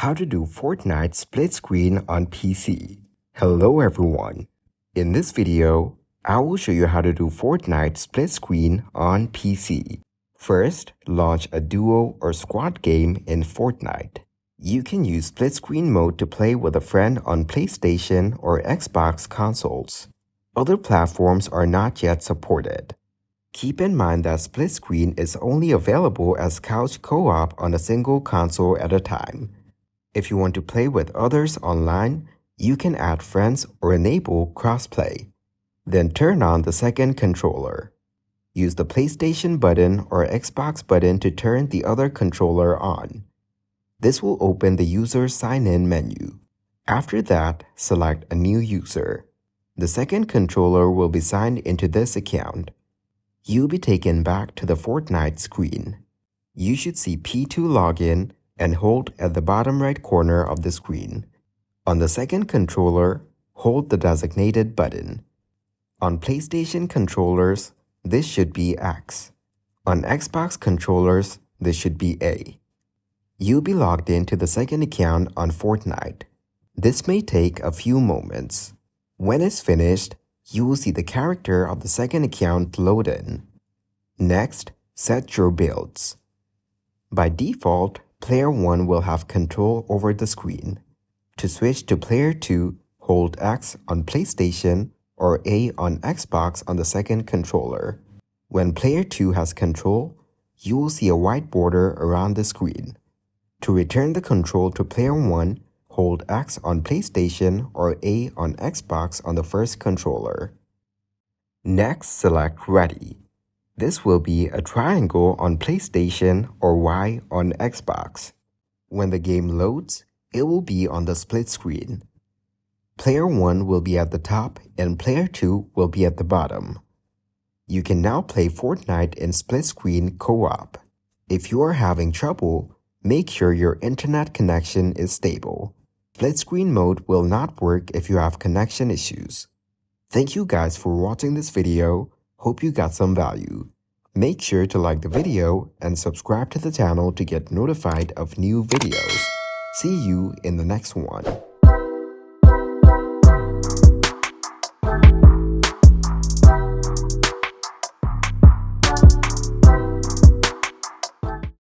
How to do Fortnite split screen on PC. Hello everyone. In this video, I will show you how to do Fortnite split screen on PC. First, launch a duo or squad game in Fortnite. You can use split screen mode to play with a friend on PlayStation or Xbox consoles. Other platforms are not yet supported. Keep in mind that split screen is only available as couch co-op on a single console at a time. If you want to play with others online, you can add friends or enable crossplay. Then turn on the second controller. Use the PlayStation button or Xbox button to turn the other controller on. This will open the user sign-in menu. After that, select a new user. The second controller will be signed into this account. You'll be taken back to the Fortnite screen. You should see P2 login and hold at the bottom right corner of the screen. On the second controller, hold the designated button. On PlayStation controllers, this should be X. On Xbox controllers, this should be A. You'll be logged into the second account on Fortnite. This may take a few moments. When it's finished, you will see the character of the second account load in. Next, set your builds. By default, Player 1 will have control over the screen. To switch to Player 2, hold X on PlayStation or A on Xbox on the second controller. When Player 2 has control, you will see a white border around the screen. To return the control to Player 1, hold X on PlayStation or A on Xbox on the first controller. Next, select Ready. This will be a triangle on PlayStation or Y on Xbox. When the game loads, it will be on the split screen. Player 1 will be at the top and Player 2 will be at the bottom. You can now play Fortnite in split screen co-op. If you are having trouble, make sure your internet connection is stable. Split screen mode will not work if you have connection issues. Thank you guys for watching this video. Hope you got some value. Make sure to like the video and subscribe to the channel to get notified of new videos. See you in the next one.